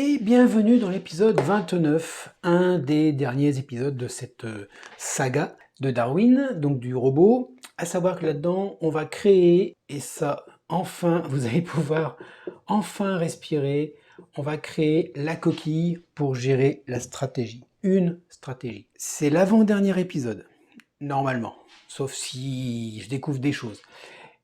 Et bienvenue dans l'épisode 29, un des derniers épisodes de cette saga de Darwin, donc du robot. À savoir que là-dedans, on va créer, et ça, enfin, vous allez pouvoir enfin respirer, on va créer la coquille pour gérer la stratégie. Une stratégie. C'est l'avant-dernier épisode, normalement, sauf si je découvre des choses.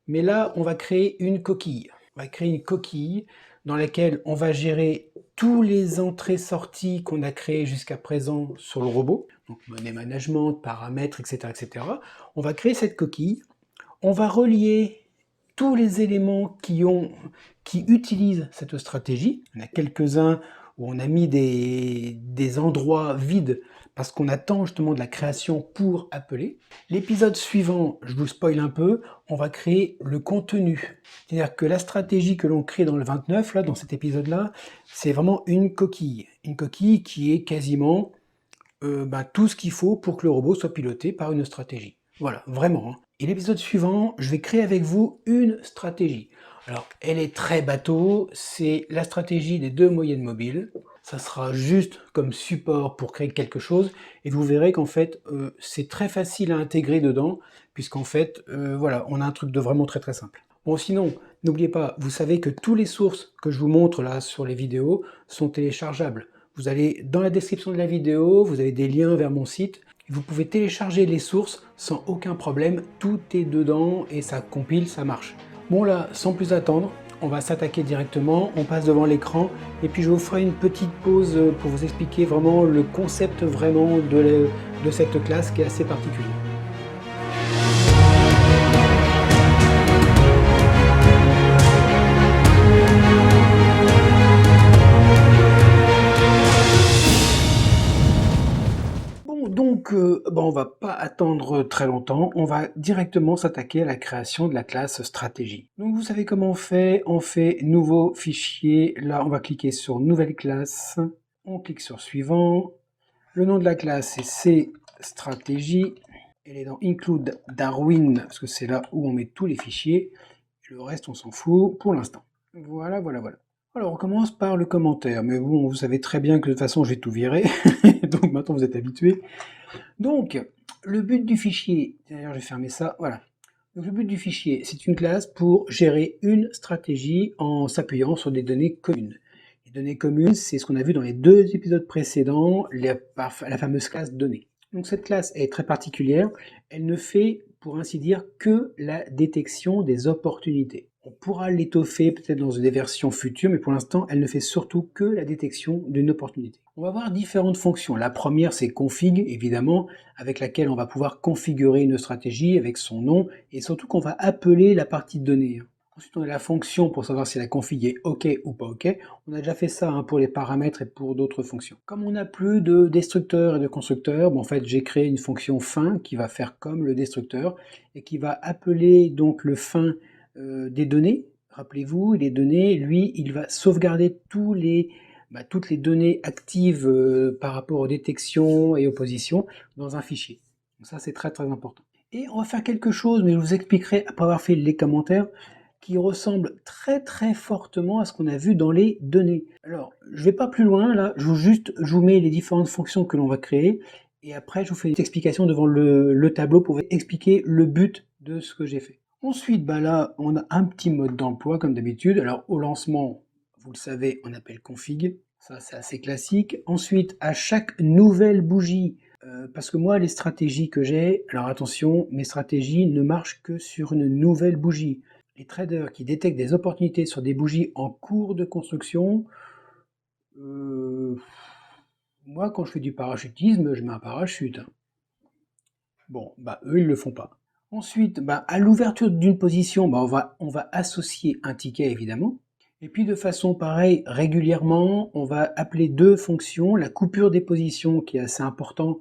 Mais là, on va créer une coquille. On va créer une coquille dans laquelle on va gérer tous les entrées-sorties qu'on a créées jusqu'à présent sur le robot, donc money management, paramètres, etc., etc. On va créer cette coquille, on va relier tous les éléments qui utilisent cette stratégie. Il y en a quelques-uns où on a mis des endroits vides parce qu'on attend justement de la création pour appeler. L'épisode suivant, je vous spoil un peu, on va créer le contenu. C'est-à-dire que la stratégie que l'on crée dans le 29, là, dans cet épisode-là, c'est vraiment une coquille. Une coquille qui est quasiment tout ce qu'il faut pour que le robot soit piloté par une stratégie. Voilà, vraiment. Hein. Et l'épisode suivant, je vais créer avec vous une stratégie. Alors, elle est très bateau, c'est la stratégie des deux moyennes mobiles. Ça sera juste comme support pour créer quelque chose, et vous verrez qu'en fait, c'est très facile à intégrer dedans, puisqu'en fait, voilà, on a un truc de vraiment très très simple. Bon, sinon, n'oubliez pas, vous savez que toutes les sources que je vous montre là sur les vidéos sont téléchargeables. Vous allez dans la description de la vidéo, vous avez des liens vers mon site. Vous pouvez télécharger les sources sans aucun problème. Tout est dedans et ça compile, ça marche. Bon là, sans plus attendre, on va s'attaquer directement. On passe devant l'écran et puis je vous ferai une petite pause pour vous expliquer vraiment le concept vraiment de cette classe qui est assez particulier. Donc, on va pas attendre très longtemps, on va directement s'attaquer à la création de la classe stratégie. Donc vous savez comment on fait nouveau fichier, là on va cliquer sur nouvelle classe, on clique sur suivant, le nom de la classe c'est C stratégie, elle est dans include Darwin, parce que c'est là où on met tous les fichiers, le reste on s'en fout pour l'instant. Voilà. Alors on commence par le commentaire, mais bon, vous savez très bien que de toute façon je vais tout virer, donc maintenant vous êtes habitués. Donc, le but du fichier, d'ailleurs je vais fermer ça, voilà. Donc le but du fichier, c'est une classe pour gérer une stratégie en s'appuyant sur des données communes. Les données communes, c'est ce qu'on a vu dans les deux épisodes précédents, la fameuse classe données. Donc cette classe est très particulière, elle ne fait, pour ainsi dire, que la détection des opportunités. On pourra l'étoffer peut-être dans des versions futures, mais pour l'instant, elle ne fait surtout que la détection d'une opportunité. On va voir différentes fonctions. La première, c'est config, évidemment, avec laquelle on va pouvoir configurer une stratégie avec son nom, et surtout qu'on va appeler la partie de données. Ensuite, on a la fonction pour savoir si la config est OK ou pas OK. On a déjà fait ça pour les paramètres et pour d'autres fonctions. Comme on n'a plus de destructeur et de constructeur, en fait, j'ai créé une fonction fin qui va faire comme le destructeur et qui va appeler donc le fin des données. Rappelez-vous, les données, lui, il va sauvegarder toutes les données actives par rapport aux détections et aux positions dans un fichier. Donc ça, c'est très très important. Et on va faire quelque chose, mais je vous expliquerai après avoir fait les commentaires, qui ressemble très très fortement à ce qu'on a vu dans les données. Alors, je ne vais pas plus loin, là, je vous mets les différentes fonctions que l'on va créer, et après je vous fais une explication devant le tableau pour vous expliquer le but de ce que j'ai fait. Ensuite, là, on a un petit mode d'emploi comme d'habitude. Alors, au lancement, vous le savez, on appelle config, ça c'est assez classique. Ensuite, à chaque nouvelle bougie, parce que moi, les stratégies que j'ai, alors attention, mes stratégies ne marchent que sur une nouvelle bougie. Les traders qui détectent des opportunités sur des bougies en cours de construction, moi quand je fais du parachutisme, je mets un parachute. Hein. Bon, eux ils le font pas. Ensuite, à l'ouverture d'une position, on va associer un ticket évidemment. Et puis de façon pareille, régulièrement, on va appeler deux fonctions, la coupure des positions qui est assez important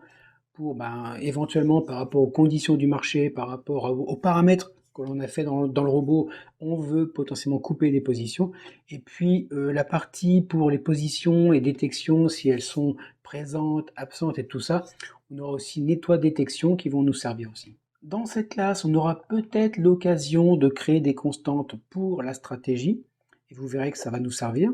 pour éventuellement par rapport aux conditions du marché, par rapport aux paramètres que l'on a fait dans le robot, on veut potentiellement couper les positions. Et puis la partie pour les positions et détection, si elles sont présentes, absentes et tout ça, on aura aussi nettoie détection qui vont nous servir aussi. Dans cette classe, on aura peut-être l'occasion de créer des constantes pour la stratégie, et vous verrez que ça va nous servir.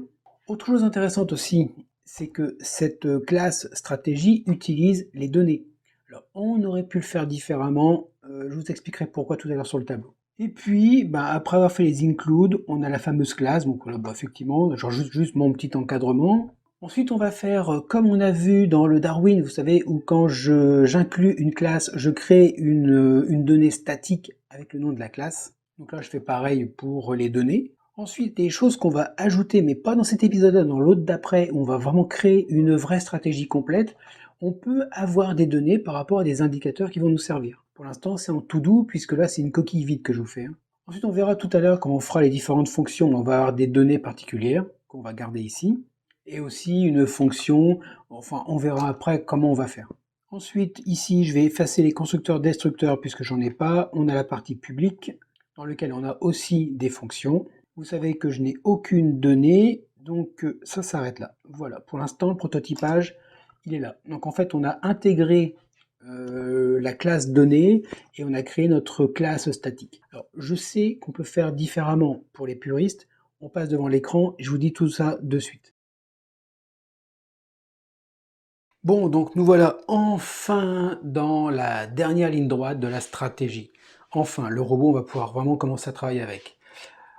Autre chose intéressante aussi, c'est que cette classe stratégie utilise les données. Alors, on aurait pu le faire différemment, je vous expliquerai pourquoi tout à l'heure sur le tableau. Et puis, bah, après avoir fait les include, on a la fameuse classe, donc là, bah, effectivement, genre juste mon petit encadrement. Ensuite, on va faire comme on a vu dans le Darwin, vous savez, où quand j'inclus une classe, je crée une donnée statique avec le nom de la classe. Donc là, je fais pareil pour les données. Ensuite, des choses qu'on va ajouter, mais pas dans cet épisode-là, dans l'autre d'après, où on va vraiment créer une vraie stratégie complète, on peut avoir des données par rapport à des indicateurs qui vont nous servir. Pour l'instant, c'est en to do, puisque là, c'est une coquille vide que je vous fais. Ensuite, on verra tout à l'heure quand on fera les différentes fonctions, on va avoir des données particulières qu'on va garder ici, et aussi une fonction, enfin, on verra après comment on va faire. Ensuite, ici, je vais effacer les constructeurs-destructeurs, puisque j'en ai pas. On a la partie publique, dans laquelle on a aussi des fonctions. Vous savez que je n'ai aucune donnée, donc ça s'arrête là. Voilà, pour l'instant, le prototypage, il est là. Donc en fait, on a intégré la classe donnée et on a créé notre classe statique. Alors, je sais qu'on peut faire différemment pour les puristes. On passe devant l'écran et je vous dis tout ça de suite. Bon, donc nous voilà enfin dans la dernière ligne droite de la stratégie. Enfin, le robot, on va pouvoir vraiment commencer à travailler avec.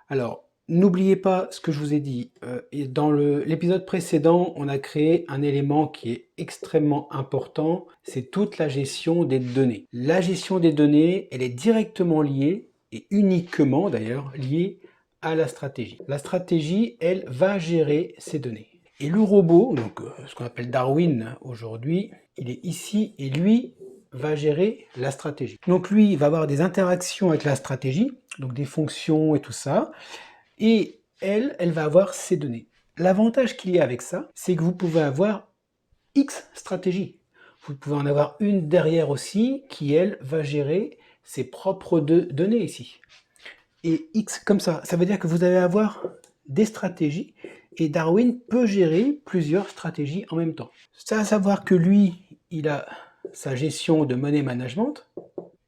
Alors, n'oubliez pas ce que je vous ai dit. Et dans l'épisode précédent, on a créé un élément qui est extrêmement important, c'est toute la gestion des données. La gestion des données, elle est directement liée, et uniquement d'ailleurs, liée à la stratégie. La stratégie, elle, va gérer ces données. Et le robot, donc ce qu'on appelle Darwin aujourd'hui, il est ici et lui va gérer la stratégie. Donc lui, il va avoir des interactions avec la stratégie, donc des fonctions et tout ça, et elle va avoir ces données. L'avantage qu'il y a avec ça, c'est que vous pouvez avoir X stratégies. Vous pouvez en avoir une derrière aussi qui, elle, va gérer ses propres données ici. Et X comme ça veut dire que vous allez avoir des stratégies et Darwin peut gérer plusieurs stratégies en même temps. C'est à savoir que lui, il a sa gestion de money management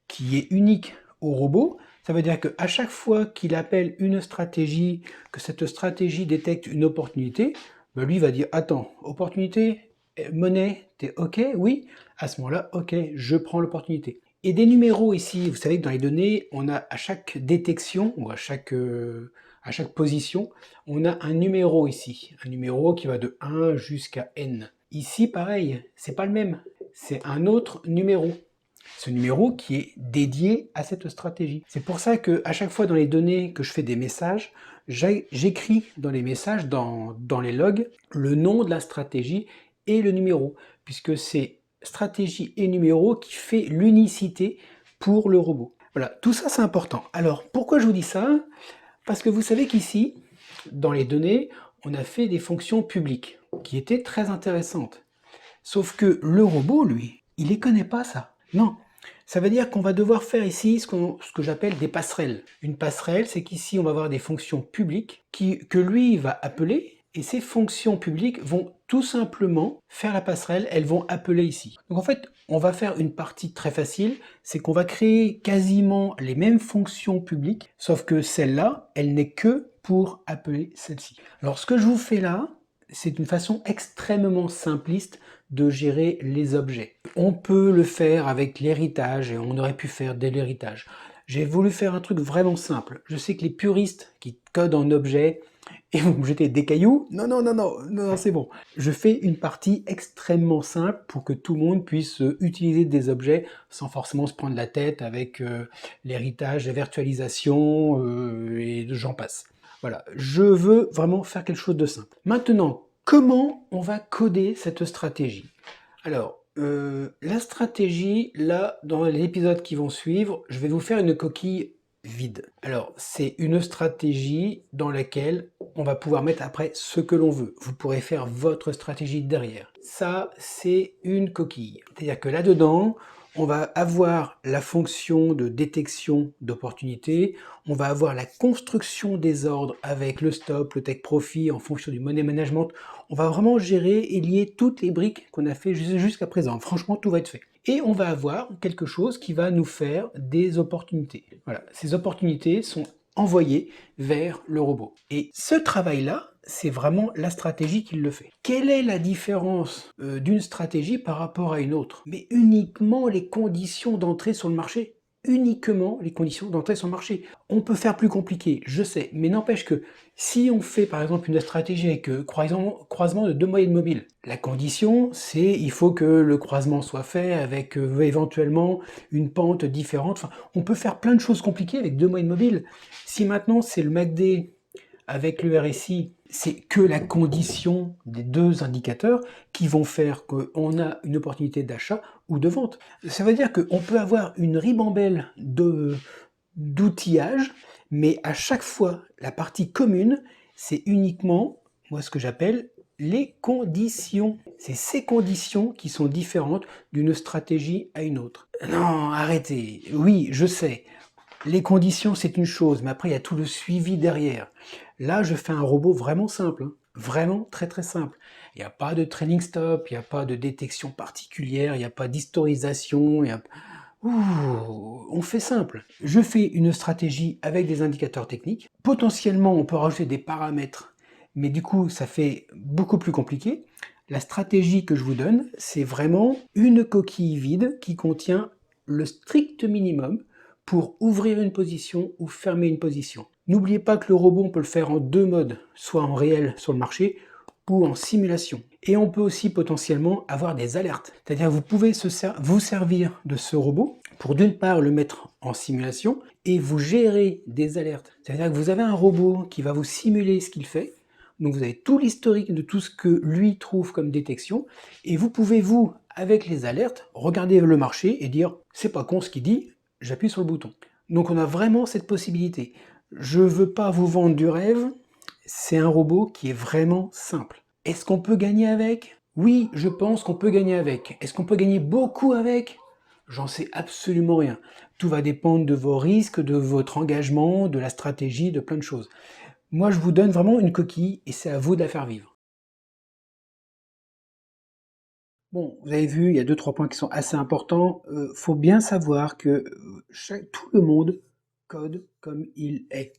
qui est unique au robot. Ça veut dire qu'à chaque fois qu'il appelle une stratégie, que cette stratégie détecte une opportunité, ben lui va dire « Attends, opportunité, monnaie, t'es OK? Oui ?» À ce moment-là, OK, je prends l'opportunité. Et des numéros ici, vous savez que dans les données, on a à chaque détection, ou à chaque position, on a un numéro ici. Un numéro qui va de 1 jusqu'à n. Ici, pareil, c'est pas le même. C'est un autre numéro. Ce numéro qui est dédié à cette stratégie. C'est pour ça qu'à chaque fois dans les données que je fais des messages, j'écris dans les messages, dans les logs, le nom de la stratégie et le numéro, puisque c'est stratégie et numéro qui fait l'unicité pour le robot. Voilà, tout ça c'est important. Alors pourquoi je vous dis ça? Parce que vous savez qu'ici, dans les données, on a fait des fonctions publiques qui étaient très intéressantes. Sauf que le robot, lui, il les connaît pas ça. Non, ça veut dire qu'on va devoir faire ici ce que j'appelle des passerelles. Une passerelle, c'est qu'ici on va avoir des fonctions publiques que lui va appeler, et ces fonctions publiques vont tout simplement faire la passerelle, elles vont appeler ici. Donc en fait, on va faire une partie très facile, c'est qu'on va créer quasiment les mêmes fonctions publiques, sauf que celle-là, elle n'est que pour appeler celle-ci. Alors ce que je vous fais là, c'est une façon extrêmement simpliste de gérer les objets. On peut le faire avec l'héritage et on aurait pu faire dès l'héritage. J'ai voulu faire un truc vraiment simple. Je sais que les puristes qui codent en objet et vous me jetez des cailloux, non, c'est bon. Je fais une partie extrêmement simple pour que tout le monde puisse utiliser des objets sans forcément se prendre la tête avec l'héritage, la virtualisation et j'en passe. Voilà, je veux vraiment faire quelque chose de simple. Maintenant, comment on va coder cette stratégie? Alors, la stratégie, là, dans les épisodes qui vont suivre, je vais vous faire une coquille vide. Alors, c'est une stratégie dans laquelle on va pouvoir mettre après ce que l'on veut. Vous pourrez faire votre stratégie derrière. Ça, c'est une coquille. C'est-à-dire que là-dedans, on va avoir la fonction de détection d'opportunités, on va avoir la construction des ordres avec le stop, le take profit en fonction du money management. On va vraiment gérer et lier toutes les briques qu'on a fait jusqu'à présent. Franchement, tout va être fait. Et on va avoir quelque chose qui va nous faire des opportunités. Voilà, ces opportunités sont envoyées vers le robot. Et ce travail-là, c'est vraiment la stratégie qui le fait. Quelle est la différence d'une stratégie par rapport à une autre? Mais uniquement les conditions d'entrée sur le marché. Uniquement les conditions d'entrée sur le marché. On peut faire plus compliqué, je sais, mais n'empêche que si on fait par exemple une stratégie avec croisement de deux moyennes mobiles, la condition c'est il faut que le croisement soit fait avec éventuellement une pente différente. Enfin, on peut faire plein de choses compliquées avec deux moyennes mobiles. Si maintenant c'est le MACD avec le RSI, c'est que la condition des deux indicateurs qui vont faire qu'on a une opportunité d'achat ou de vente. Ça veut dire qu'on peut avoir une ribambelle d'outillage, mais à chaque fois, la partie commune, c'est uniquement, moi ce que j'appelle, les conditions. C'est ces conditions qui sont différentes d'une stratégie à une autre. Non, arrêtez. Oui, je sais. Les conditions, c'est une chose, mais après, il y a tout le suivi derrière. Là, je fais un robot vraiment simple, hein. Vraiment très très simple. Il n'y a pas de trailing stop, il n'y a pas de détection particulière, il n'y a pas d'historisation, on fait simple. Je fais une stratégie avec des indicateurs techniques. Potentiellement, on peut rajouter des paramètres, mais du coup, ça fait beaucoup plus compliqué. La stratégie que je vous donne, c'est vraiment une coquille vide qui contient le strict minimum pour ouvrir une position ou fermer une position. N'oubliez pas que le robot, on peut le faire en deux modes, soit en réel sur le marché ou en simulation. Et on peut aussi potentiellement avoir des alertes. C'est-à-dire que vous pouvez vous servir de ce robot pour d'une part le mettre en simulation et vous gérer des alertes. C'est-à-dire que vous avez un robot qui va vous simuler ce qu'il fait. Donc vous avez tout l'historique de tout ce que lui trouve comme détection et vous pouvez vous, avec les alertes, regarder le marché et dire c'est pas con ce qu'il dit, j'appuie sur le bouton. Donc on a vraiment cette possibilité. Je veux pas vous vendre du rêve, c'est un robot qui est vraiment simple. Est-ce qu'on peut gagner avec? Oui, je pense qu'on peut gagner avec. Est-ce qu'on peut gagner beaucoup avec? J'en sais absolument rien. Tout va dépendre de vos risques, de votre engagement, de la stratégie, de plein de choses. Moi, je vous donne vraiment une coquille et c'est à vous de la faire vivre. Bon, vous avez vu, il y a deux, trois points qui sont assez importants. Faut bien savoir que tout le monde code comme il est.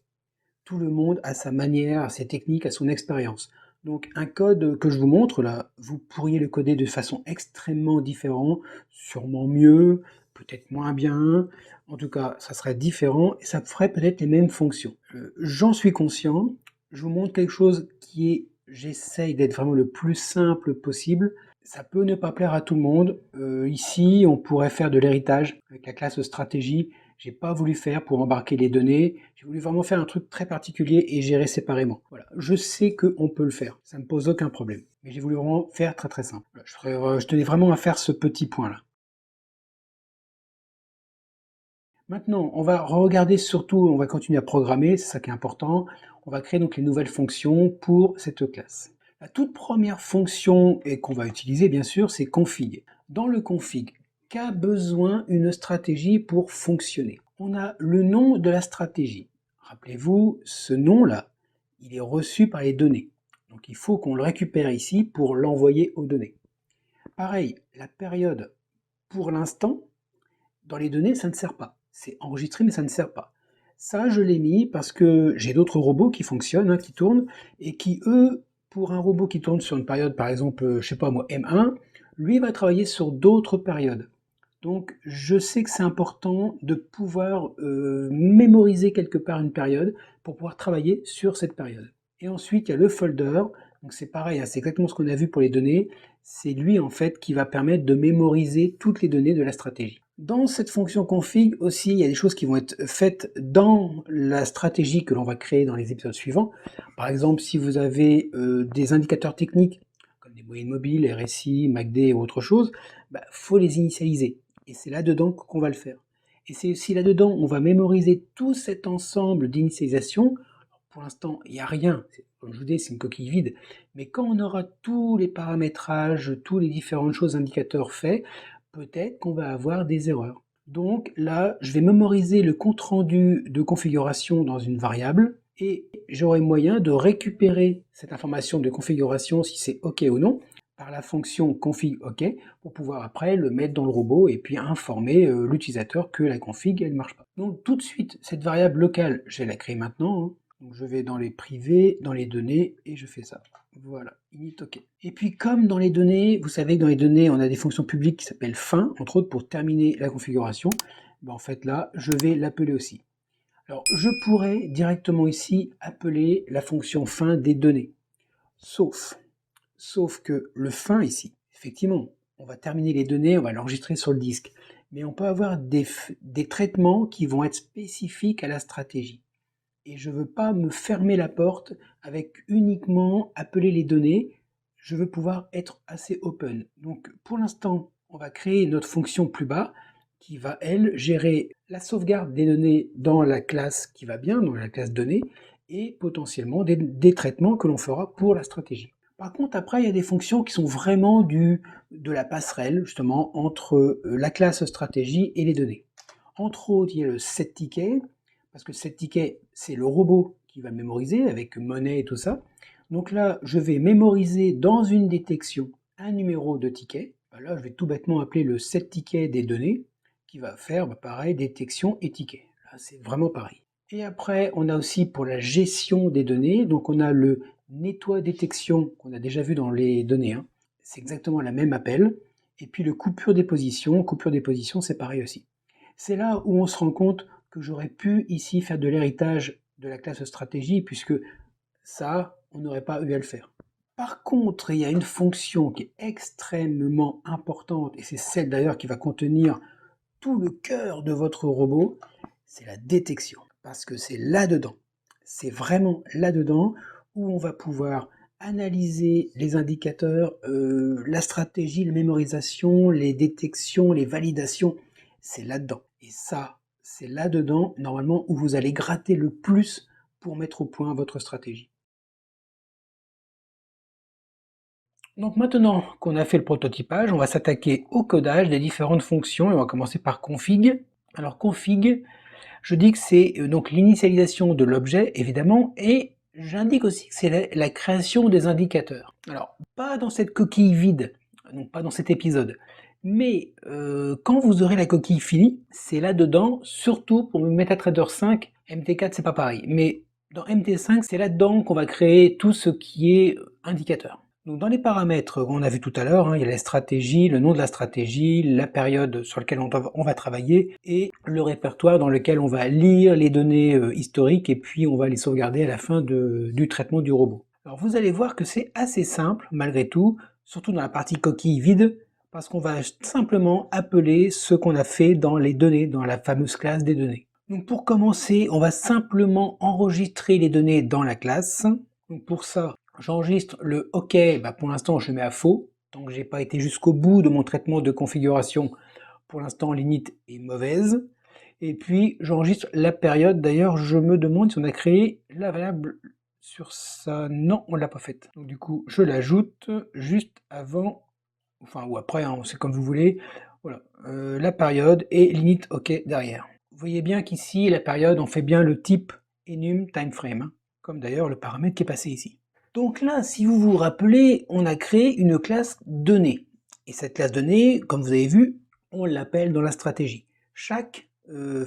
Tout le monde a sa manière, a ses techniques, a son expérience. Donc un code que je vous montre là, vous pourriez le coder de façon extrêmement différente, sûrement mieux, peut-être moins bien. En tout cas, ça serait différent et ça ferait peut-être les mêmes fonctions. J'en suis conscient. Je vous montre quelque chose qui est, j'essaye d'être vraiment le plus simple possible. Ça peut ne pas plaire à tout le monde. Ici, on pourrait faire de l'héritage avec la classe stratégie. J'ai pas voulu faire pour embarquer les données. J'ai voulu vraiment faire un truc très particulier et gérer séparément. Voilà. Je sais qu'on peut le faire. Ça ne pose aucun problème. Mais j'ai voulu vraiment faire très très simple. Voilà, je tenais vraiment à faire ce petit point-là. Maintenant, on va regarder surtout, on va continuer à programmer, c'est ça qui est important. On va créer donc les nouvelles fonctions pour cette classe. La toute première fonction et qu'on va utiliser, bien sûr, c'est config. Dans le config, qu'a besoin une stratégie pour fonctionner? On a le nom de la stratégie. Rappelez-vous, ce nom-là, il est reçu par les données. Donc il faut qu'on le récupère ici pour l'envoyer aux données. Pareil, la période, pour l'instant, dans les données, ça ne sert pas. C'est enregistré, mais ça ne sert pas. Ça, je l'ai mis parce que j'ai d'autres robots qui fonctionnent, hein, qui tournent, et qui, eux, pour un robot qui tourne sur une période, par exemple, je sais pas moi, M1, lui va travailler sur d'autres périodes. Donc, je sais que c'est important de pouvoir mémoriser quelque part une période pour pouvoir travailler sur cette période. Et ensuite, il y a le folder. Donc, c'est pareil, hein, c'est exactement ce qu'on a vu pour les données. C'est lui, en fait, qui va permettre de mémoriser toutes les données de la stratégie. Dans cette fonction config aussi, il y a des choses qui vont être faites dans la stratégie que l'on va créer dans les épisodes suivants. Par exemple, si vous avez des indicateurs techniques, comme des moyennes mobiles, RSI, MACD ou autre chose, faut les initialiser. Et c'est là-dedans qu'on va le faire. Et c'est aussi là-dedans on va mémoriser tout cet ensemble d'initialisation. Pour l'instant, il n'y a rien. Comme je vous dis, c'est une coquille vide. Mais quand on aura tous les paramétrages, tous les différentes choses, indicateurs faits, peut-être qu'on va avoir des erreurs. Donc là, je vais mémoriser le compte-rendu de configuration dans une variable et j'aurai moyen de récupérer cette information de configuration, si c'est OK ou non, par la fonction config OK, pour pouvoir après le mettre dans le robot et puis informer l'utilisateur que la config, elle ne marche pas. Donc tout de suite, cette variable locale, je vais la créer maintenant. Hein. Donc je vais dans les privés, dans les données, et je fais ça. Voilà, init OK. Et puis comme dans les données, vous savez que dans les données, on a des fonctions publiques qui s'appellent fin, entre autres pour terminer la configuration. Ben, en fait là, je vais l'appeler aussi. Alors je pourrais directement ici appeler la fonction fin des données. Sauf que le fin ici, effectivement, on va terminer les données, on va l'enregistrer sur le disque. Mais on peut avoir des traitements qui vont être spécifiques à la stratégie. Et je ne veux pas me fermer la porte avec uniquement appeler les données. Je veux pouvoir être assez open. Donc pour l'instant, on va créer notre fonction plus bas qui va, elle, gérer la sauvegarde des données dans la classe qui va bien, dans la classe données, et potentiellement des traitements que l'on fera pour la stratégie. Par contre, après, il y a des fonctions qui sont vraiment de la passerelle, justement, entre la classe stratégie et les données. Entre autres, il y a le setTicket, parce que setTicket, c'est le robot qui va mémoriser avec monnaie et tout ça. Donc là, je vais mémoriser dans une détection un numéro de ticket. Là, je vais tout bêtement appeler le setTicket des données, qui va faire, pareil, détection et ticket. Là, c'est vraiment pareil. Et après, on a aussi pour la gestion des données, donc on a le nettoie détection qu'on a déjà vu dans les données. Hein. C'est exactement la même appel. Et puis le coupure déposition c'est pareil aussi. C'est là où on se rend compte que j'aurais pu ici faire de l'héritage de la classe stratégie, puisque ça, on n'aurait pas eu à le faire. Par contre, il y a une fonction qui est extrêmement importante, et c'est celle d'ailleurs qui va contenir tout le cœur de votre robot, c'est la détection. Parce que c'est là-dedans, c'est vraiment là-dedans où on va pouvoir analyser les indicateurs, la stratégie, la mémorisation, les détections, les validations, c'est là-dedans. Et ça, c'est là-dedans, normalement, où vous allez gratter le plus pour mettre au point votre stratégie. Donc maintenant qu'on a fait le prototypage, on va s'attaquer au codage des différentes fonctions et on va commencer par config. Alors config, je dis que c'est donc l'initialisation de l'objet, évidemment, et j'indique aussi que c'est la création des indicateurs. Alors, pas dans cette coquille vide, donc pas dans cet épisode, mais quand vous aurez la coquille finie, c'est là-dedans, surtout pour MetaTrader 5, MT4 c'est pas pareil, mais dans MT5, c'est là-dedans qu'on va créer tout ce qui est indicateur. Donc dans les paramètres qu'on a vu tout à l'heure, hein, il y a la stratégie, le nom de la stratégie, la période sur laquelle on va travailler et le répertoire dans lequel on va lire les données historiques et puis on va les sauvegarder à la fin du traitement du robot. Alors vous allez voir que c'est assez simple malgré tout, surtout dans la partie coquille vide, parce qu'on va simplement appeler ce qu'on a fait dans les données, dans la fameuse classe des données. Donc pour commencer, on va simplement enregistrer les données dans la classe. Donc pour ça, j'enregistre le OK, pour l'instant je mets à faux, tant que j'ai pas été jusqu'au bout de mon traitement de configuration, pour l'instant l'init est mauvaise. Et puis j'enregistre la période, d'ailleurs je me demande si on a créé la variable sur ça, non on l'a pas faite. Donc du coup je l'ajoute juste avant, enfin ou après, hein, c'est comme vous voulez, voilà, la période et l'init OK derrière. Vous voyez bien qu'ici la période on fait bien le type enum timeframe, hein, comme d'ailleurs le paramètre qui est passé ici. Donc là, si vous vous rappelez, on a créé une classe donnée. Et cette classe donnée, comme vous avez vu, on l'appelle dans la stratégie. Chaque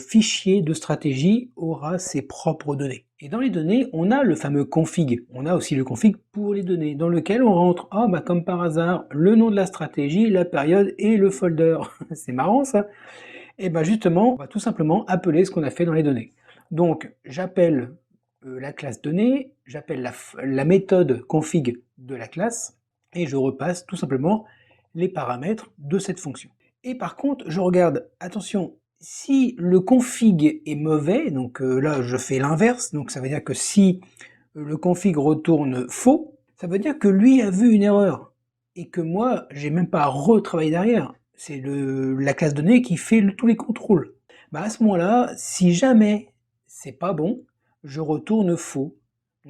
fichier de stratégie aura ses propres données. Et dans les données, on a le fameux config. On a aussi le config pour les données, dans lequel on rentre, comme par hasard, le nom de la stratégie, la période et le folder. C'est marrant ça. Et justement, on va tout simplement appeler ce qu'on a fait dans les données. Donc j'appelle la classe donnée, j'appelle la méthode config de la classe, et je repasse tout simplement les paramètres de cette fonction. Et par contre, je regarde, attention, si le config est mauvais, donc là je fais l'inverse, donc ça veut dire que si le config retourne faux, ça veut dire que lui a vu une erreur, et que moi, j'ai même pas à retravailler derrière, c'est la classe donnée qui fait tous les contrôles. À ce moment-là, si jamais c'est pas bon, je retourne faux.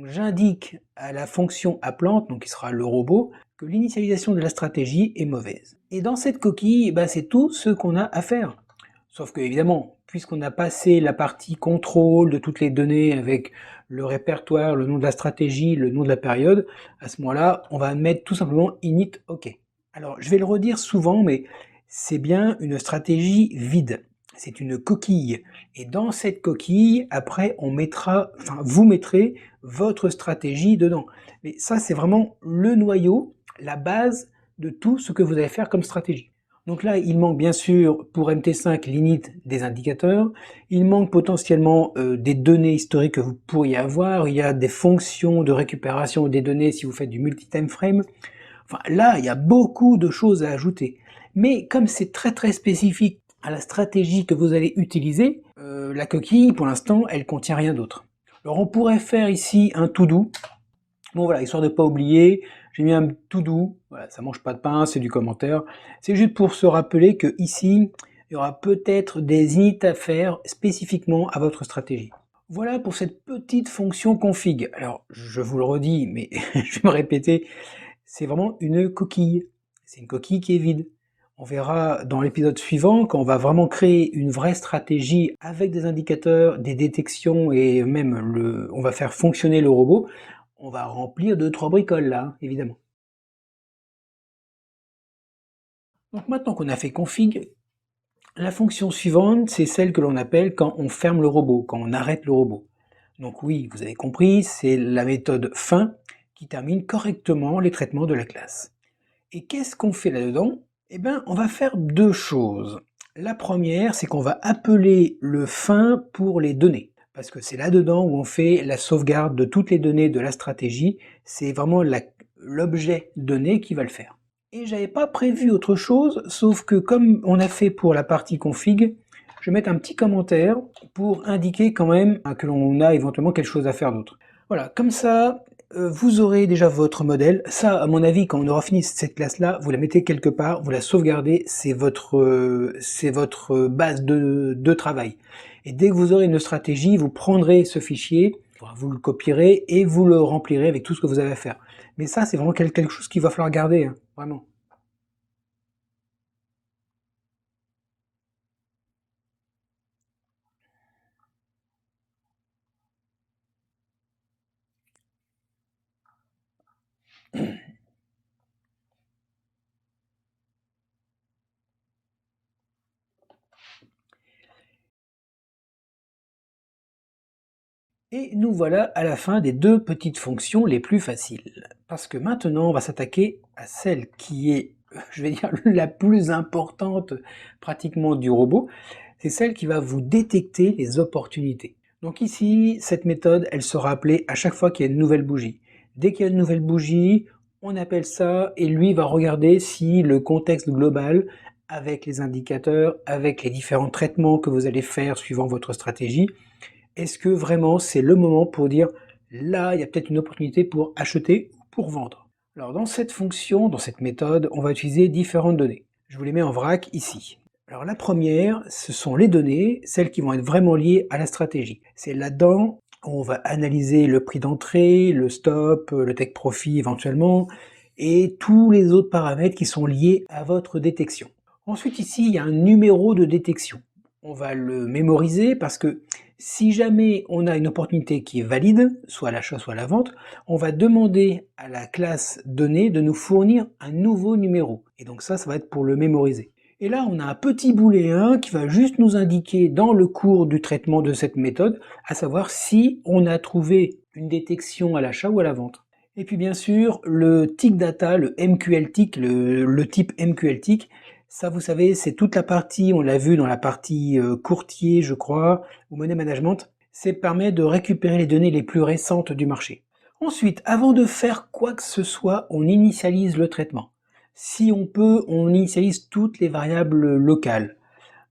J'indique à la fonction appelante, donc qui sera le robot, que l'initialisation de la stratégie est mauvaise. Et dans cette coquille, c'est tout ce qu'on a à faire. Sauf que évidemment, puisqu'on a passé la partie contrôle de toutes les données avec le répertoire, le nom de la stratégie, le nom de la période, à ce moment-là, on va mettre tout simplement init OK. Alors, je vais le redire souvent, mais c'est bien une stratégie vide. c'est une coquille. Et dans cette coquille, après, vous mettrez votre stratégie dedans. Mais ça, c'est vraiment le noyau, la base de tout ce que vous allez faire comme stratégie. Donc là, il manque bien sûr pour MT5 l'init des indicateurs, il manque potentiellement des données historiques que vous pourriez avoir, il y a des fonctions de récupération des données si vous faites du multi-time frame. Enfin là, il y a beaucoup de choses à ajouter. Mais comme c'est très spécifique à la stratégie que vous allez utiliser, la coquille, pour l'instant, elle contient rien d'autre. Alors on pourrait faire ici un to-do. Bon voilà, histoire de ne pas oublier, j'ai mis un to-do, voilà, ça mange pas de pain, c'est du commentaire. C'est juste pour se rappeler que ici, il y aura peut-être des init à faire spécifiquement à votre stratégie. Voilà pour cette petite fonction config. Alors, je vous le redis, mais je vais me répéter, c'est vraiment une coquille. C'est une coquille qui est vide. On verra dans l'épisode suivant, quand on va vraiment créer une vraie stratégie avec des indicateurs, des détections et même on va faire fonctionner le robot. On va remplir 2-3 bricoles là, évidemment. Donc maintenant qu'on a fait config, la fonction suivante, c'est celle que l'on appelle quand on ferme le robot, quand on arrête le robot. Donc oui, vous avez compris, c'est la méthode fin qui termine correctement les traitements de la classe. Et qu'est-ce qu'on fait là-dedans? Eh bien, on va faire deux choses. La première, c'est qu'on va appeler le fin pour les données. Parce que c'est là-dedans où on fait la sauvegarde de toutes les données de la stratégie. C'est vraiment l'objet donné qui va le faire. Et j'avais pas prévu autre chose, sauf que comme on a fait pour la partie config, je vais mettre un petit commentaire pour indiquer quand même que l'on a éventuellement quelque chose à faire d'autre. Voilà, comme ça, vous aurez déjà votre modèle. Ça, à mon avis, quand on aura fini cette classe-là, vous la mettez quelque part, vous la sauvegardez, c'est votre base de travail. Et dès que vous aurez une stratégie, vous prendrez ce fichier, vous le copierez et vous le remplirez avec tout ce que vous avez à faire. Mais ça, c'est vraiment quelque chose qu'il va falloir garder, hein, vraiment. Et nous voilà à la fin des deux petites fonctions les plus faciles. Parce que maintenant, on va s'attaquer à celle qui est, je vais dire, la plus importante pratiquement du robot. C'est celle qui va vous détecter les opportunités. Donc ici, cette méthode, elle sera appelée à chaque fois qu'il y a une nouvelle bougie. Dès qu'il y a une nouvelle bougie, on appelle ça et lui va regarder si le contexte global, avec les indicateurs, avec les différents traitements que vous allez faire suivant votre stratégie, est-ce que vraiment c'est le moment pour dire là, il y a peut-être une opportunité pour acheter ou pour vendre? Alors dans cette fonction, dans cette méthode, on va utiliser différentes données. Je vous les mets en vrac ici. Alors la première, ce sont les données, celles qui vont être vraiment liées à la stratégie. C'est là-dedans où on va analyser le prix d'entrée, le stop, le take profit éventuellement, et tous les autres paramètres qui sont liés à votre détection. Ensuite ici, il y a un numéro de détection. On va le mémoriser parce que si jamais on a une opportunité qui est valide, soit à l'achat, soit à la vente, on va demander à la classe donnée de nous fournir un nouveau numéro. Et donc ça va être pour le mémoriser. Et là, on a un petit booléen qui va juste nous indiquer dans le cours du traitement de cette méthode, à savoir si on a trouvé une détection à l'achat ou à la vente. Et puis bien sûr, le tick data, le MQL tick, le type MQL tick, ça, vous savez, c'est toute la partie, on l'a vu dans la partie courtier, je crois, ou money management, ça permet de récupérer les données les plus récentes du marché. Ensuite, avant de faire quoi que ce soit, on initialise le traitement. Si on peut, on initialise toutes les variables locales.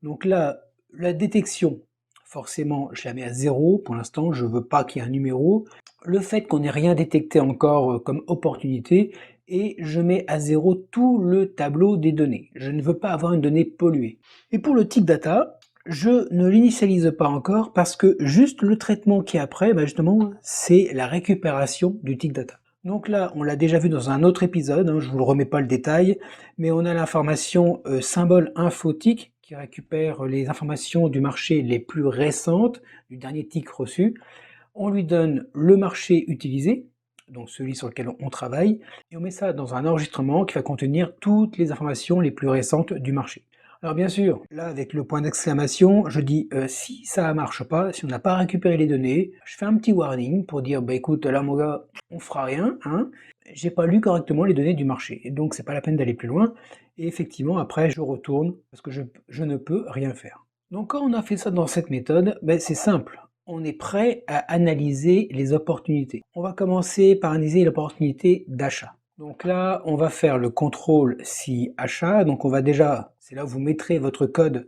Donc là, la détection, forcément, je la mets à 0. Pour l'instant, je ne veux pas qu'il y ait un numéro. Le fait qu'on n'ait rien détecté encore comme opportunité, et je mets à 0 tout le tableau des données. Je ne veux pas avoir une donnée polluée. Et pour le tick data, je ne l'initialise pas encore parce que juste le traitement qui est après, justement, c'est la récupération du tick data. Donc là, on l'a déjà vu dans un autre épisode, je ne vous le remets pas le détail, mais on a l'information symbole info tick qui récupère les informations du marché les plus récentes, du dernier tick reçu. On lui donne le marché utilisé, donc celui sur lequel on travaille, et on met ça dans un enregistrement qui va contenir toutes les informations les plus récentes du marché. Alors bien sûr, là avec le point d'exclamation, je dis si ça marche pas, si on n'a pas récupéré les données, je fais un petit warning pour dire bah écoute là mon gars, on fera rien, hein, j'ai pas lu correctement les données du marché, et donc c'est pas la peine d'aller plus loin, et effectivement après je retourne parce que je ne peux rien faire. Donc quand on a fait ça dans cette méthode, ben, c'est simple, on est prêt à analyser les opportunités. On va commencer par analyser l'opportunité d'achat. Donc là, on va faire le contrôle si achat. Donc on va déjà, c'est là où vous mettrez votre code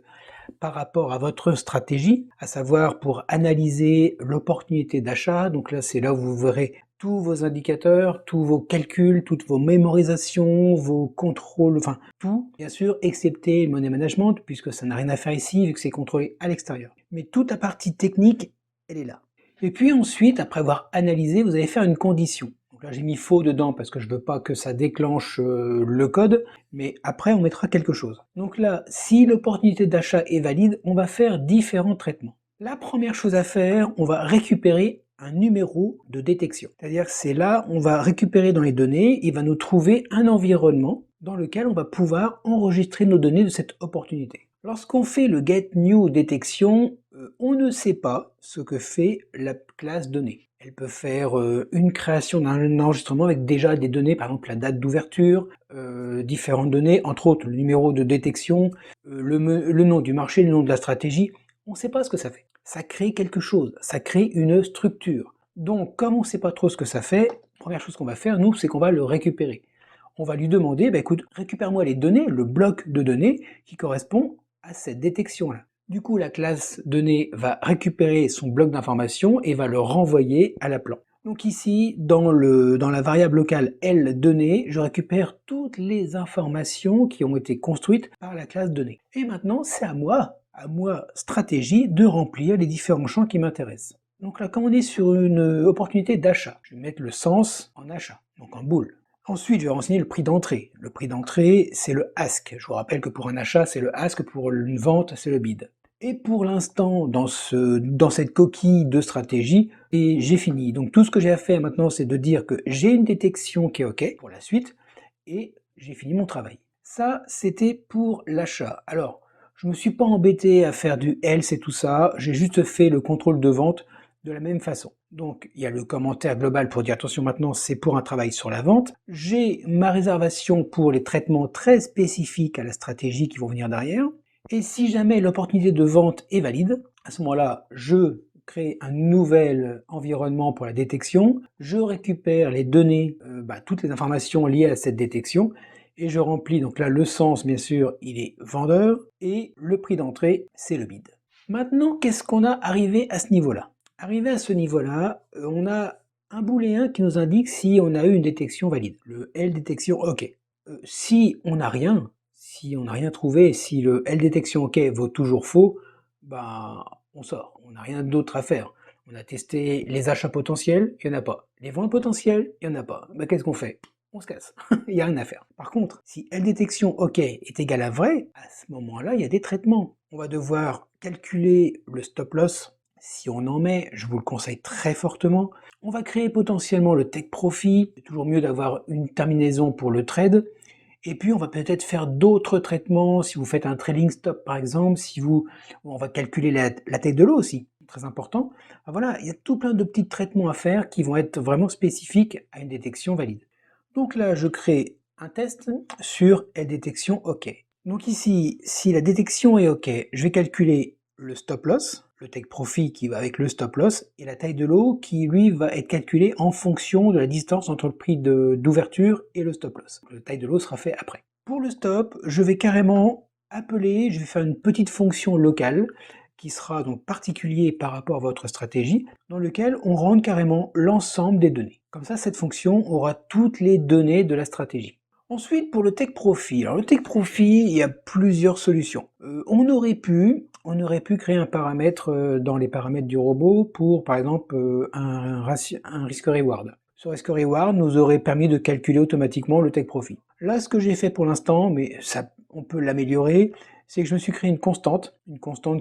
par rapport à votre stratégie, à savoir pour analyser l'opportunité d'achat. Donc là, c'est là où vous verrez tous vos indicateurs, tous vos calculs, toutes vos mémorisations, vos contrôles, enfin tout, bien sûr, excepté le money management, puisque ça n'a rien à faire ici, vu que c'est contrôlé à l'extérieur. Mais toute la partie technique, elle est là. Et puis ensuite, après avoir analysé, vous allez faire une condition. Donc là, j'ai mis faux dedans parce que je veux pas que ça déclenche le code, mais après, on mettra quelque chose. Donc là, si l'opportunité d'achat est valide, on va faire différents traitements. La première chose à faire, on va récupérer un numéro de détection. C'est-à-dire que c'est là, on va récupérer dans les données, il va nous trouver un environnement dans lequel on va pouvoir enregistrer nos données de cette opportunité. Lorsqu'on fait le get new détection, on ne sait pas ce que fait la classe donnée. Elle peut faire une création d'un enregistrement avec déjà des données, par exemple la date d'ouverture, différentes données, entre autres le numéro de détection, le nom du marché, le nom de la stratégie. On ne sait pas ce que ça fait. Ça crée quelque chose, ça crée une structure. Donc comme on ne sait pas trop ce que ça fait, première chose qu'on va faire, nous, c'est qu'on va le récupérer. On va lui demander, bah, écoute, récupère-moi les données, le bloc de données qui correspond à cette détection-là. Du coup, la classe donnée va récupérer son bloc d'information et va le renvoyer à la plan. Donc ici, dans la variable locale L donnée, je récupère toutes les informations qui ont été construites par la classe donnée. Et maintenant, c'est à moi, stratégie, de remplir les différents champs qui m'intéressent. Donc là, quand on est sur une opportunité d'achat, je vais mettre le sens en achat, donc en boule. Ensuite, je vais renseigner le prix d'entrée. Le prix d'entrée, c'est le ask. Je vous rappelle que pour un achat, c'est le ask, pour une vente, c'est le bid. Et pour l'instant, dans cette coquille de stratégie, et j'ai fini. Donc tout ce que j'ai à faire maintenant, c'est de dire que j'ai une détection qui est OK pour la suite, et j'ai fini mon travail. Ça, c'était pour l'achat. Alors, je ne me suis pas embêté à faire du else et tout ça, j'ai juste fait le contrôle de vente de la même façon. Donc il y a le commentaire global pour dire attention maintenant c'est pour un travail sur la vente. J'ai ma réservation pour les traitements très spécifiques à la stratégie qui vont venir derrière. Et si jamais l'opportunité de vente est valide, à ce moment-là, je crée un nouvel environnement pour la détection, je récupère les données, toutes les informations liées à cette détection, et je remplis, donc là le sens bien sûr il est vendeur, et le prix d'entrée c'est le bid. Maintenant qu'est-ce qu'on a arrivé à ce niveau-là? Arrivé à ce niveau-là, on a un booléen qui nous indique si on a eu une détection valide, le L détection OK. Si on n'a rien, si on n'a rien trouvé, si le L détection OK vaut toujours faux, on sort, on n'a rien d'autre à faire. On a testé les achats potentiels, il n'y en a pas. Les ventes potentielles, il n'y en a pas. Qu'est-ce qu'on fait? On se casse, il n'y a rien à faire. Par contre, si L détection OK est égal à vrai, à ce moment-là, il y a des traitements. On va devoir calculer le stop loss. Si on en met, je vous le conseille très fortement. On va créer potentiellement le take profit. C'est toujours mieux d'avoir une terminaison pour le trade. Et puis on va peut-être faire d'autres traitements, si vous faites un trailing stop par exemple, on va calculer la tête de l'eau aussi, très important. Voilà, il y a tout plein de petits traitements à faire qui vont être vraiment spécifiques à une détection valide. Donc là, je crée un test sur la détection OK. Donc ici, si la détection est OK, je vais calculer le stop loss, le take profit qui va avec le stop loss, et la taille de l'eau qui lui va être calculée en fonction de la distance entre le prix d'ouverture et le stop loss. La taille de l'eau sera fait après. Pour le stop, je vais carrément appeler, je vais faire une petite fonction locale qui sera donc particulier par rapport à votre stratégie, dans lequel on rentre carrément l'ensemble des données. Comme ça, cette fonction aura toutes les données de la stratégie. Ensuite, pour le take profit. Alors le take profit, il y a plusieurs solutions. On aurait pu créer un paramètre dans les paramètres du robot pour, par exemple, un risk-reward. Ce risk-reward nous aurait permis de calculer automatiquement le take profit. Là, ce que j'ai fait pour l'instant, mais ça, on peut l'améliorer, c'est que je me suis créé une constante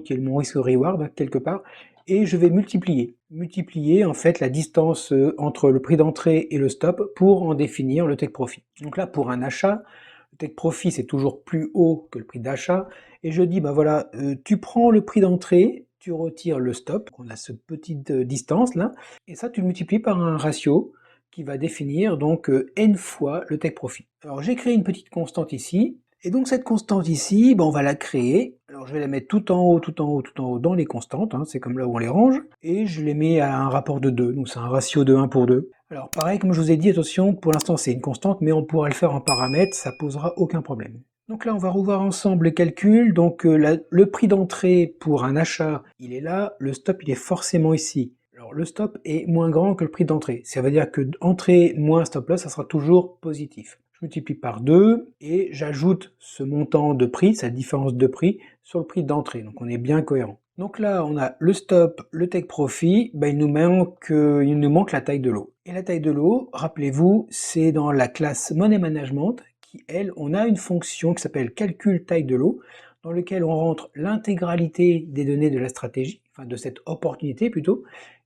qui est mon risk-reward, quelque part, et je vais multiplier en fait la distance entre le prix d'entrée et le stop pour en définir le take profit. Donc là, pour un achat, le take profit c'est toujours plus haut que le prix d'achat, et je dis, bah voilà, tu prends le prix d'entrée, tu retires le stop, on a cette petite distance là, et ça tu le multiplies par un ratio qui va définir donc n fois le take profit. Alors j'ai créé une petite constante ici, et donc cette constante ici, ben, on va la créer. Alors je vais la mettre tout en haut, tout en haut, tout en haut dans les constantes, hein, c'est comme là où on les range, et je les mets à un rapport de 2, donc c'est un ratio de 1 pour 2. Alors pareil, comme je vous ai dit, attention, pour l'instant c'est une constante, mais on pourra le faire en paramètres, ça posera aucun problème. Donc là on va revoir ensemble les calculs, donc le prix d'entrée pour un achat, il est là, le stop il est forcément ici. Alors le stop est moins grand que le prix d'entrée, ça veut dire que entrée moins stop loss, ça sera toujours positif. Je multiplie par 2 et j'ajoute ce montant de prix, cette différence de prix, sur le prix d'entrée, donc on est bien cohérent. Donc là, on a le stop, le take profit, ben, il nous manque la taille de lot. Et la taille de lot, rappelez-vous, c'est dans la classe Money Management, qui elle, on a une fonction qui s'appelle calcul taille de lot, dans lequel on rentre l'intégralité des données de la stratégie, enfin de cette opportunité plutôt,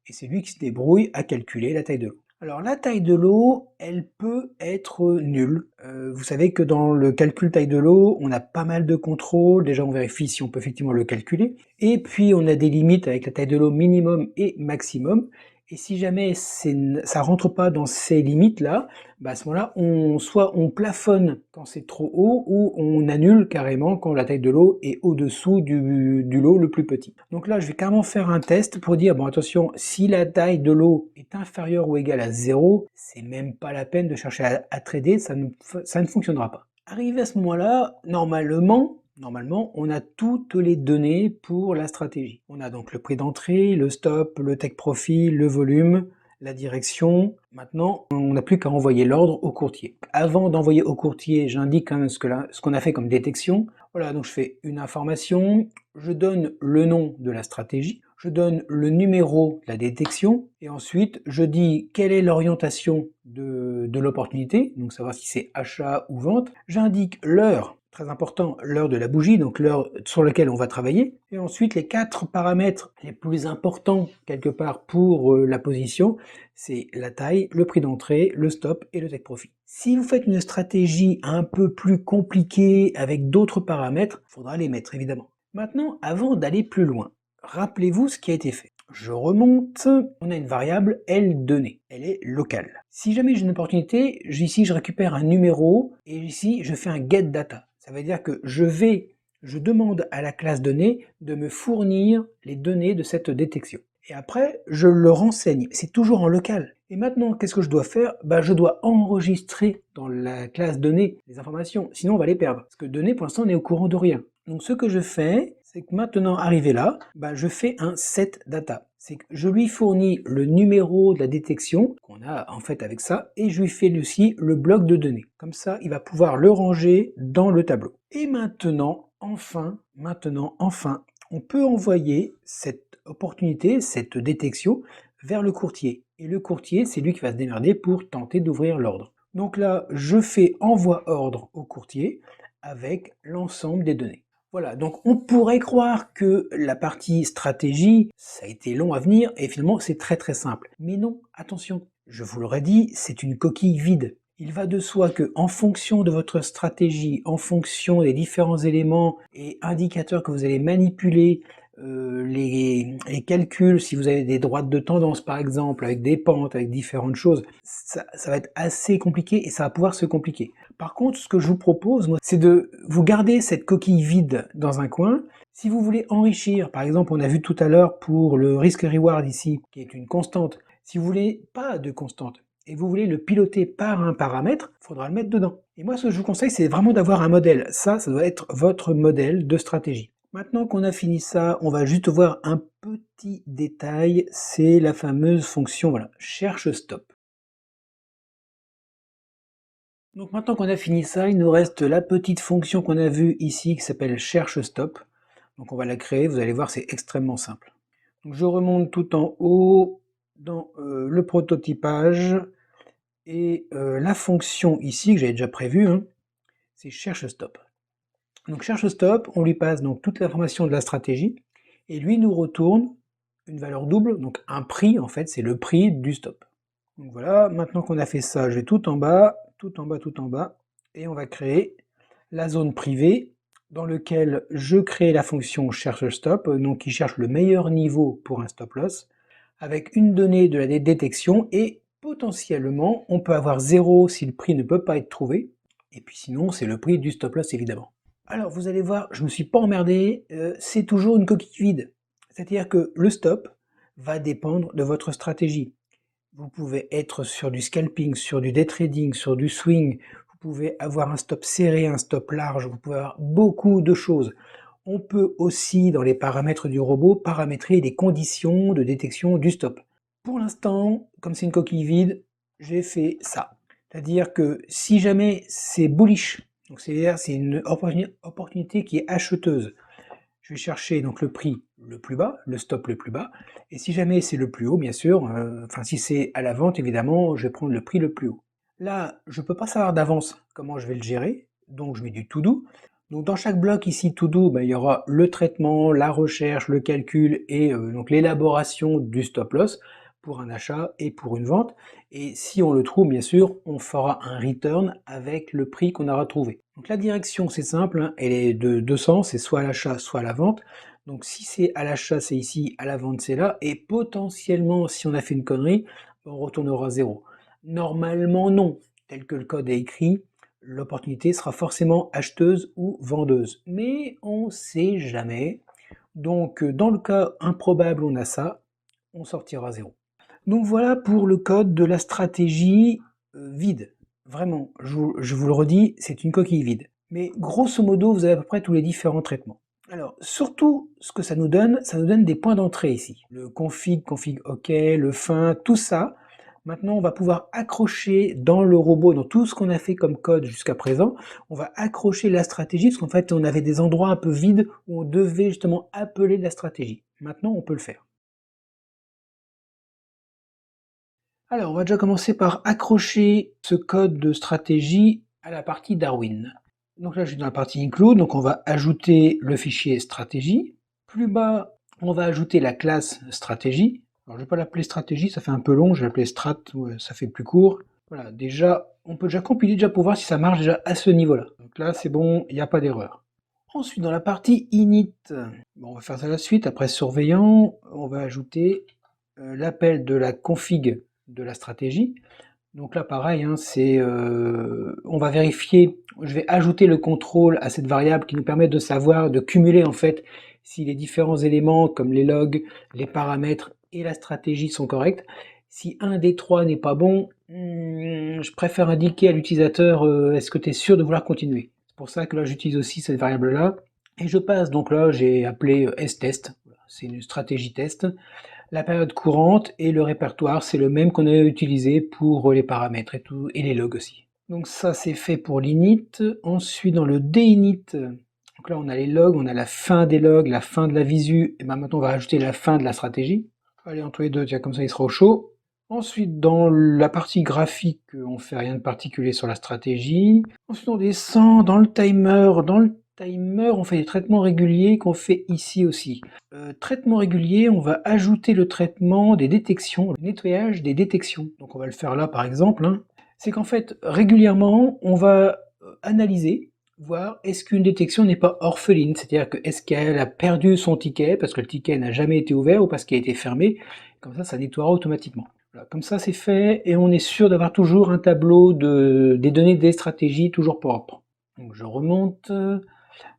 et c'est lui qui se débrouille à calculer la taille de lot. Alors la taille de lot, elle peut être nulle. Vous savez que dans le calcul taille de lot, on a pas mal de contrôles. Déjà, on vérifie si on peut effectivement le calculer. Et puis, on a des limites avec la taille de lot minimum et maximum. Et si jamais ça rentre pas dans ces limites-là, bah à ce moment-là, soit on plafonne quand c'est trop haut, ou on annule carrément quand la taille de lot est au-dessous du lot le plus petit. Donc là, je vais carrément faire un test pour dire, bon attention, si la taille de lot est inférieure ou égale à 0, c'est même pas la peine de chercher à trader, ça ne fonctionnera pas. Arrivé à ce moment-là, normalement, on a toutes les données pour la stratégie. On a donc le prix d'entrée, le stop, le take profit, le volume, la direction. Maintenant, on n'a plus qu'à envoyer l'ordre au courtier. Avant d'envoyer au courtier, j'indique quand même ce qu'on a fait comme détection. Voilà, donc je fais une information, je donne le nom de la stratégie, je donne le numéro de la détection, et ensuite je dis quelle est l'orientation de l'opportunité, donc savoir si c'est achat ou vente. J'indique l'heure, très important, l'heure de la bougie, donc l'heure sur laquelle on va travailler, et ensuite les 4 paramètres les plus importants quelque part pour la position, c'est la taille, le prix d'entrée, le stop et le take profit. Si vous faites une stratégie un peu plus compliquée avec d'autres paramètres, il faudra les mettre évidemment. Maintenant, avant d'aller plus loin, rappelez-vous ce qui a été fait. Je remonte, on a une variable L donnée, elle est locale. Si jamais j'ai une opportunité, ici je récupère un numéro et ici je fais un get data. Ça veut dire que je demande à la classe donnée de me fournir les données de cette détection. Et après, je le renseigne. C'est toujours en local. Et maintenant, qu'est-ce que je dois faire? Bah, je dois enregistrer dans la classe donnée les informations. Sinon, on va les perdre. Parce que données, pour l'instant, on est au courant de rien. Donc, ce que je fais, c'est que maintenant, arrivé là, bah, je fais un set data. C'est que je lui fournis le numéro de la détection qu'on a en fait avec ça, et je lui fais aussi le bloc de données. Comme ça, il va pouvoir le ranger dans le tableau. Et maintenant, enfin, on peut envoyer cette opportunité, cette détection, vers le courtier. Et le courtier, c'est lui qui va se démerder pour tenter d'ouvrir l'ordre. Donc là, je fais envoi ordre au courtier avec l'ensemble des données. Voilà, donc on pourrait croire que la partie stratégie, ça a été long à venir, et finalement c'est très très simple. Mais non, attention, je vous l'aurais dit, c'est une coquille vide. Il va de soi que, en fonction de votre stratégie, en fonction des différents éléments et indicateurs que vous allez manipuler, les calculs, si vous avez des droites de tendance par exemple, avec des pentes, avec différentes choses, ça va être assez compliqué et ça va pouvoir se compliquer. Par contre, ce que je vous propose, moi, c'est de vous garder cette coquille vide dans un coin. Si vous voulez enrichir, par exemple, on a vu tout à l'heure pour le risk-reward ici, qui est une constante. Si vous voulez pas de constante, et vous voulez le piloter par un paramètre, il faudra le mettre dedans. Et moi, ce que je vous conseille, c'est vraiment d'avoir un modèle. Ça doit être votre modèle de stratégie. Maintenant qu'on a fini ça, on va juste voir un petit détail, c'est la fameuse fonction, voilà, cherche stop. Donc maintenant qu'on a fini ça, il nous reste la petite fonction qu'on a vue ici qui s'appelle cherche stop. Donc on va la créer, vous allez voir, c'est extrêmement simple. Donc je remonte tout en haut dans le prototypage, et la fonction ici, que j'avais déjà prévue, hein, c'est cherche stop. Donc cherche stop, on lui passe donc toute l'information de la stratégie, et lui nous retourne une valeur double, donc un prix en fait, c'est le prix du stop. Donc voilà, maintenant qu'on a fait ça, je vais tout en bas, tout en bas, tout en bas, et on va créer la zone privée, dans lequel je crée la fonction cherche stop, donc qui cherche le meilleur niveau pour un stop loss, avec une donnée de la détection et potentiellement on peut avoir 0 si le prix ne peut pas être trouvé, et puis sinon c'est le prix du stop loss évidemment. Alors vous allez voir, je me suis pas emmerdé, c'est toujours une coquille vide. C'est-à-dire que le stop va dépendre de votre stratégie. Vous pouvez être sur du scalping, sur du day trading, sur du swing, vous pouvez avoir un stop serré, un stop large, vous pouvez avoir beaucoup de choses. On peut aussi, dans les paramètres du robot, paramétrer les conditions de détection du stop. Pour l'instant, comme c'est une coquille vide, j'ai fait ça. C'est-à-dire que si jamais c'est bullish, donc c'est-à-dire c'est une opportunité qui est acheteuse, je vais chercher donc le prix le plus bas, le stop le plus bas, et si jamais c'est le plus haut, bien sûr, enfin si c'est à la vente, évidemment, je vais prendre le prix le plus haut. Là, je ne peux pas savoir d'avance comment je vais le gérer, donc je mets du to do. Donc dans chaque bloc ici to do, il y aura le traitement, la recherche, le calcul et donc l'élaboration du stop loss pour un achat et pour une vente. Et si on le trouve, bien sûr, on fera un return avec le prix qu'on aura trouvé. Donc la direction, c'est simple, hein, elle est de 200, c'est soit à l'achat, soit à la vente. Donc si c'est à l'achat, c'est ici, à la vente, c'est là, et potentiellement, si on a fait une connerie, on retournera à 0. Normalement, non. Tel que le code est écrit, l'opportunité sera forcément acheteuse ou vendeuse. Mais on ne sait jamais. Donc dans le cas improbable, on a ça, on sortira à 0. Donc voilà pour le code de la stratégie vide. Vraiment, je vous le redis, c'est une coquille vide. Mais grosso modo, vous avez à peu près tous les différents traitements. Alors, surtout, ce que ça nous donne des points d'entrée ici. Le config OK, le fin, tout ça. Maintenant, on va pouvoir accrocher dans le robot, dans tout ce qu'on a fait comme code jusqu'à présent, on va accrocher la stratégie, parce qu'en fait, on avait des endroits un peu vides où on devait justement appeler la stratégie. Maintenant, on peut le faire. Alors, on va déjà commencer par accrocher ce code de stratégie à la partie Darwin. Donc là, je suis dans la partie include, donc on va ajouter le fichier stratégie. Plus bas, on va ajouter la classe stratégie. Alors, je ne vais pas l'appeler stratégie, ça fait un peu long, je vais l'appeler strat, ouais, ça fait plus court. Voilà, déjà, on peut déjà compiler déjà pour voir si ça marche déjà à ce niveau-là. Donc là, c'est bon, il n'y a pas d'erreur. Ensuite, dans la partie init, on va faire ça à la suite. Après surveillant, on va ajouter l'appel de la config de la stratégie. Donc là, pareil, hein, on va vérifier, je vais ajouter le contrôle à cette variable qui nous permet de savoir, de cumuler en fait, si les différents éléments comme les logs, les paramètres et la stratégie sont corrects. Si un des trois n'est pas bon, je préfère indiquer à l'utilisateur, est-ce que tu es sûr de vouloir continuer? C'est pour ça que là, j'utilise aussi cette variable-là. Et je passe, donc là, j'ai appelé stest, c'est une stratégie test. La période courante et le répertoire, c'est le même qu'on a utilisé pour les paramètres et tout, et les logs aussi. Donc ça, c'est fait pour l'init. Ensuite, dans le d'init, donc là, on a les logs, on a la fin des logs, la fin de la visu, et maintenant, on va ajouter la fin de la stratégie. Allez, entre les deux, tiens, comme ça, il sera au chaud. Ensuite, dans la partie graphique, on fait rien de particulier sur la stratégie. Ensuite, on descend dans le timer. Dans le timer, on fait des traitements réguliers qu'on fait ici aussi. Traitement régulier, on va ajouter le traitement des détections, le nettoyage des détections. Donc on va le faire là par exemple. Hein. C'est qu'en fait, régulièrement, on va analyser, voir est-ce qu'une détection n'est pas orpheline, c'est-à-dire que est-ce qu'elle a perdu son ticket parce que le ticket n'a jamais été ouvert ou parce qu'il a été fermé. Comme ça nettoiera automatiquement. Voilà, comme ça c'est fait et on est sûr d'avoir toujours un tableau des données des stratégies toujours propre. Donc je remonte.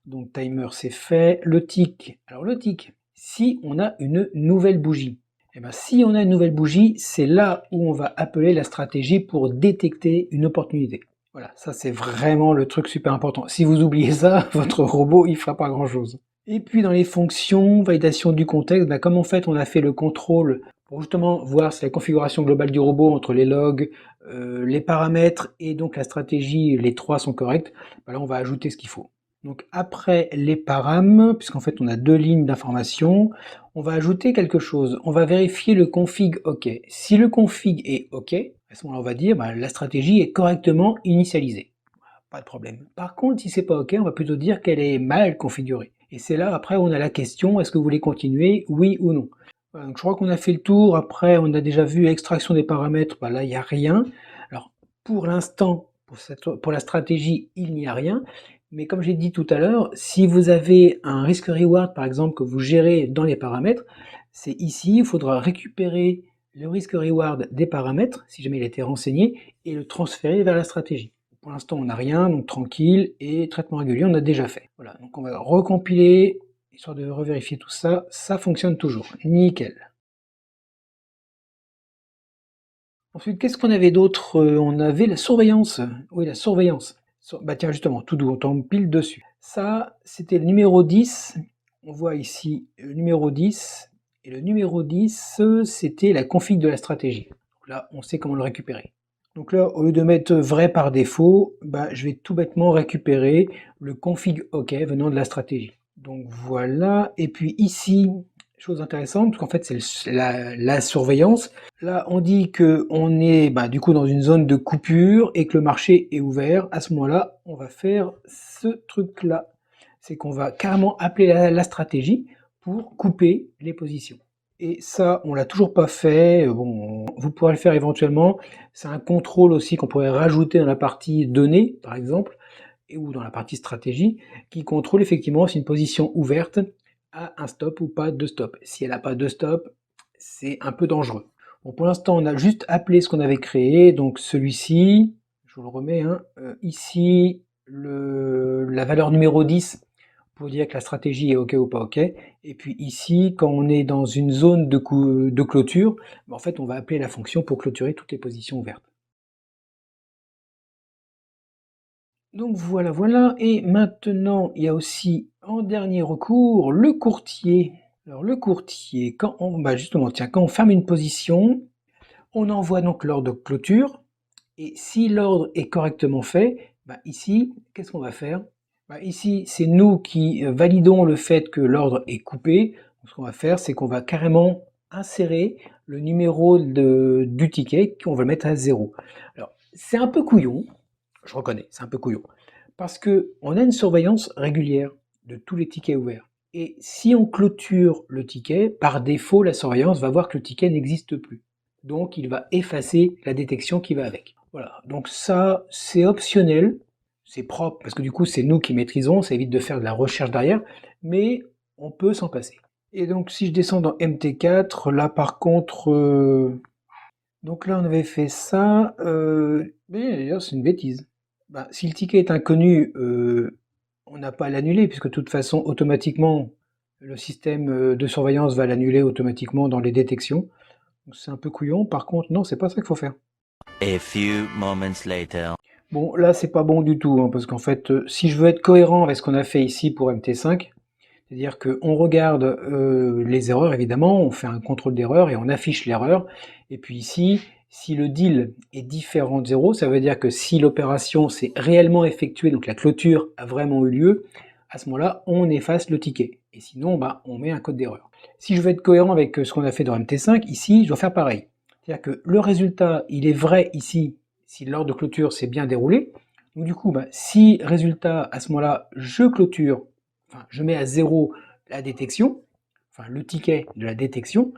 Donc timer c'est fait. Le tick. Alors le tick, si on a une nouvelle bougie, et bien si on a une nouvelle bougie, c'est là où on va appeler la stratégie pour détecter une opportunité. Voilà, ça c'est vraiment le truc super important. Si vous oubliez ça, votre robot il fera pas grand chose. Et puis dans les fonctions, validation du contexte, comme en fait on a fait le contrôle pour justement voir si la configuration globale du robot entre les logs, les paramètres et donc la stratégie, les trois sont corrects, là on va ajouter ce qu'il faut. Donc après les param, puisqu'en fait on a deux lignes d'information, on va ajouter quelque chose. On va vérifier le config OK. Si le config est OK, à ce moment-là on va dire la stratégie est correctement initialisée. Pas de problème. Par contre, si c'est pas OK, on va plutôt dire qu'elle est mal configurée. Et c'est là après on a la question, est-ce que vous voulez continuer, oui ou non. Voilà, donc je crois qu'on a fait le tour. Après on a déjà vu extraction des paramètres, là il n'y a rien. Alors pour l'instant, pour la stratégie, il n'y a rien. Mais comme j'ai dit tout à l'heure, si vous avez un risk-reward, par exemple, que vous gérez dans les paramètres, c'est ici, il faudra récupérer le risk-reward des paramètres, si jamais il a été renseigné, et le transférer vers la stratégie. Pour l'instant, on n'a rien, donc tranquille, et traitement régulier, on a déjà fait. Voilà, donc on va recompiler, histoire de revérifier tout ça, ça fonctionne toujours, nickel. Ensuite, qu'est-ce qu'on avait d'autre? On avait la surveillance. Oui, la surveillance. Bah tiens, justement, tout doux, on tombe pile dessus. Ça, c'était le numéro 10. On voit ici le numéro 10. Et le numéro 10, c'était la config de la stratégie. Là, on sait comment le récupérer. Donc là, au lieu de mettre vrai par défaut, bah, je vais tout bêtement récupérer le config OK venant de la stratégie. Donc voilà. Et puis ici, chose intéressante, parce qu'en fait, c'est la surveillance. Là, on dit qu'on est du coup dans une zone de coupure et que le marché est ouvert. À ce moment-là, on va faire ce truc-là. C'est qu'on va carrément appeler la stratégie pour couper les positions. Et ça, on l'a toujours pas fait. Bon, vous pourrez le faire éventuellement. C'est un contrôle aussi qu'on pourrait rajouter dans la partie données, par exemple, ou dans la partie stratégie, qui contrôle effectivement si une position ouverte a un stop ou pas de stop. Si elle n'a pas de stop, c'est un peu dangereux. Bon, pour l'instant, on a juste appelé ce qu'on avait créé, donc celui-ci, je vous le remets, hein, ici, la valeur numéro 10 pour dire que la stratégie est OK ou pas OK. Et puis ici, quand on est dans une zone de clôture, en fait, on va appeler la fonction pour clôturer toutes les positions ouvertes. Donc voilà, voilà. Et maintenant, il y a aussi, en dernier recours, le courtier. Alors le courtier, justement, tiens, quand on ferme une position, on envoie donc l'ordre de clôture. Et si l'ordre est correctement fait, ici, qu'est-ce qu'on va faire? Ici, c'est nous qui validons le fait que l'ordre est coupé. Donc, ce qu'on va faire, c'est qu'on va carrément insérer le numéro du ticket qu'on va mettre à 0. Alors, c'est un peu couillon, je reconnais, c'est un peu couillon, parce qu'on a une surveillance régulière de tous les tickets ouverts. Et si on clôture le ticket, par défaut, la surveillance va voir que le ticket n'existe plus. Donc, il va effacer la détection qui va avec. Voilà, donc ça, c'est optionnel, c'est propre, parce que du coup, c'est nous qui maîtrisons, ça évite de faire de la recherche derrière, mais on peut s'en passer. Et donc, si je descends dans MT4, là, par contre, donc là, on avait fait ça, mais d'ailleurs, c'est une bêtise. Si le ticket est inconnu, on n'a pas à l'annuler, puisque de toute façon, automatiquement, le système de surveillance va l'annuler automatiquement dans les détections. Donc c'est un peu couillon. Par contre, non, c'est pas ça qu'il faut faire. A few moments later. Bon, là, c'est pas bon du tout, hein, parce qu'en fait, si je veux être cohérent avec ce qu'on a fait ici pour MT5, c'est-à-dire qu'on regarde les erreurs, évidemment, on fait un contrôle d'erreur et on affiche l'erreur. Et puis ici, si le deal est différent de 0, ça veut dire que si l'opération s'est réellement effectuée, donc la clôture a vraiment eu lieu, à ce moment-là, on efface le ticket. Et sinon, on met un code d'erreur. Si je veux être cohérent avec ce qu'on a fait dans MT5, ici, je dois faire pareil. C'est-à-dire que le résultat, il est vrai ici, si l'ordre de clôture s'est bien déroulé. Donc du coup, si résultat, à ce moment-là, je clôture, je mets à 0 la détection, le ticket de la détection,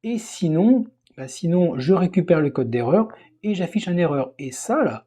et sinon, sinon je récupère le code d'erreur et j'affiche une erreur. Et ça, là,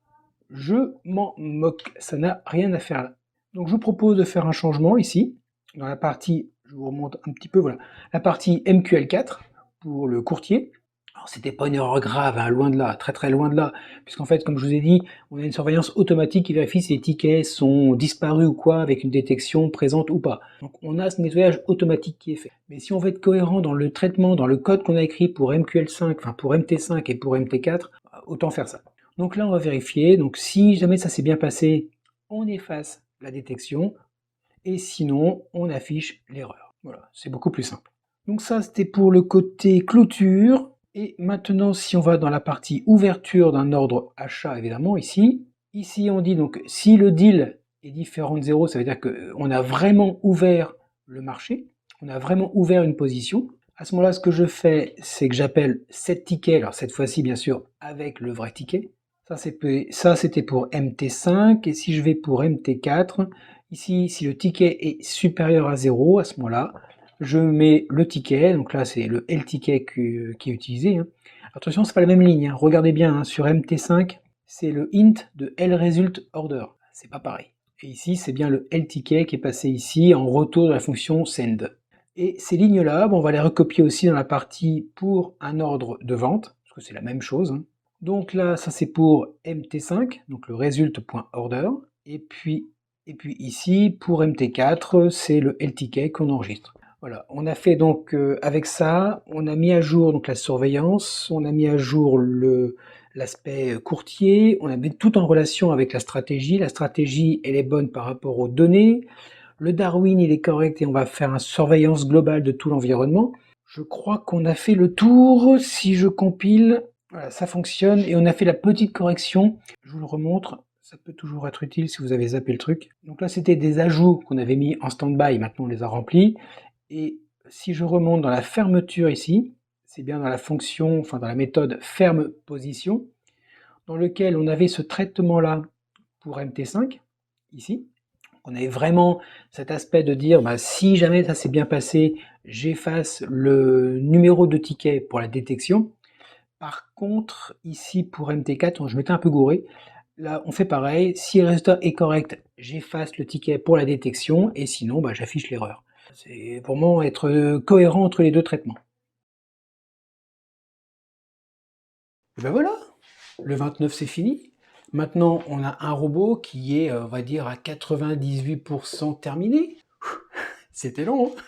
je m'en moque, ça n'a rien à faire là. Donc je vous propose de faire un changement ici, dans la partie, je vous remonte un petit peu, voilà, la partie MQL4 pour le courtier. Alors c'était pas une erreur grave, hein, loin de là, très très loin de là, puisqu'en fait, comme je vous ai dit, on a une surveillance automatique qui vérifie si les tickets sont disparus ou quoi, avec une détection présente ou pas. Donc on a ce nettoyage automatique qui est fait. Mais si on veut être cohérent dans le traitement, dans le code qu'on a écrit pour MQL5, enfin pour MT5 et pour MT4, autant faire ça. Donc là, on va vérifier. Donc si jamais ça s'est bien passé, on efface la détection, et sinon, on affiche l'erreur. Voilà, c'est beaucoup plus simple. Donc ça, c'était pour le côté clôture. Et maintenant, si on va dans la partie ouverture d'un ordre achat, évidemment, ici, on dit donc si le deal est différent de 0, ça veut dire qu'on a vraiment ouvert le marché, on a vraiment ouvert une position. À ce moment-là, ce que je fais, c'est que j'appelle cette ticket, alors cette fois-ci, bien sûr, avec le vrai ticket. Ça, c'était pour MT5, et si je vais pour MT4, ici, si le ticket est supérieur à 0, à ce moment-là, je mets le ticket, donc là c'est le L-ticket qui est utilisé. Hein. Attention, c'est pas la même ligne, hein. Regardez bien, hein, sur MT5, c'est le int de LResultOrder, c'est pas pareil. Et ici, c'est bien le LTK qui est passé ici en retour de la fonction send. Et ces lignes-là, on va les recopier aussi dans la partie pour un ordre de vente, parce que c'est la même chose. Donc là, ça c'est pour MT5, donc le result.order. Et puis ici, pour MT4, c'est le LTK qu'on enregistre. Voilà, on a fait donc avec ça, on a mis à jour donc la surveillance, on a mis à jour l'aspect courtier, on a mis tout en relation avec la stratégie. La stratégie, elle est bonne par rapport aux données. Le Darwin, il est correct et on va faire une surveillance globale de tout l'environnement. Je crois qu'on a fait le tour. Si je compile, voilà, ça fonctionne. Et on a fait la petite correction. Je vous le remontre. Ça peut toujours être utile si vous avez zappé le truc. Donc là, c'était des ajouts qu'on avait mis en stand-by. Maintenant, on les a remplis. Et si je remonte dans la fermeture ici, c'est bien dans la fonction, enfin dans la méthode ferme position, dans lequel on avait ce traitement-là pour MT5, ici. On avait vraiment cet aspect de dire, bah, si jamais ça s'est bien passé, j'efface le numéro de ticket pour la détection. Par contre, ici pour MT4, je m'étais un peu gouré. Là, on fait pareil. Si le résultat est correct, j'efface le ticket pour la détection et sinon, bah, j'affiche l'erreur. C'est vraiment être cohérent entre les deux traitements. Et ben voilà, le 29 c'est fini. Maintenant, on a un robot qui est, on va dire, à 98% terminé. C'était long, hein.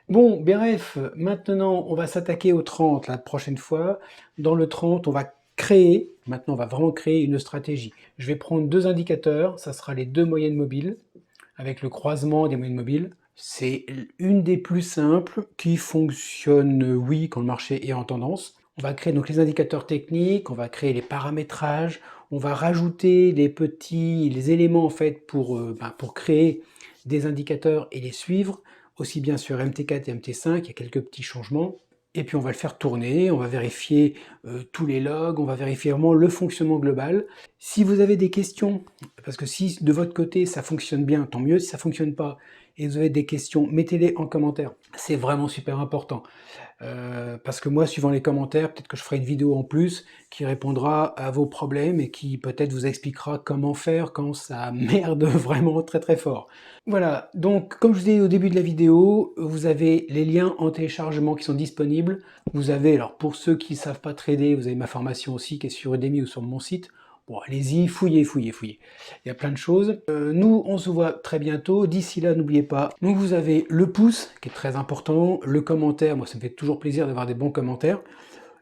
Bon, bref, maintenant, on va s'attaquer au 30 la prochaine fois. Dans le 30, on va créer, maintenant, on va vraiment créer une stratégie. Je vais prendre deux indicateurs, ça sera les deux moyennes mobiles, avec le croisement des moyennes mobiles. C'est une des plus simples qui fonctionne, oui, quand le marché est en tendance. On va créer donc les indicateurs techniques, on va créer les paramétrages, on va rajouter les éléments en fait pour créer des indicateurs et les suivre, aussi bien sur MT4 et MT5, il y a quelques petits changements. Et puis on va le faire tourner, on va vérifier tous les logs, on va vérifier vraiment le fonctionnement global. Si vous avez des questions, parce que si de votre côté ça fonctionne bien, tant mieux. Si ça fonctionne pas et vous avez des questions, mettez-les en commentaire. C'est vraiment super important. Parce que moi, suivant les commentaires, peut-être que je ferai une vidéo en plus qui répondra à vos problèmes et qui peut-être vous expliquera comment faire quand ça merde vraiment très très fort. Voilà, donc comme je vous ai dit au début de la vidéo, vous avez les liens en téléchargement qui sont disponibles. Vous avez, alors pour ceux qui ne savent pas trader, vous avez ma formation aussi qui est sur Udemy ou sur mon site. Bon, allez-y, fouillez, fouillez, fouillez. Il y a plein de choses. Nous, on se voit très bientôt. D'ici là, n'oubliez pas. Donc, vous avez le pouce, qui est très important. Le commentaire, moi, ça me fait toujours plaisir d'avoir des bons commentaires.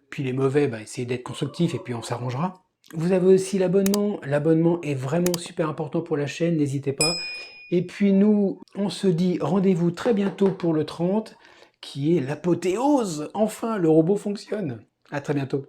Puis les mauvais, bah, essayez d'être constructif et puis on s'arrangera. Vous avez aussi l'abonnement. L'abonnement est vraiment super important pour la chaîne, n'hésitez pas. Et puis nous, on se dit rendez-vous très bientôt pour le 30, qui est l'apothéose. Enfin, le robot fonctionne. À très bientôt.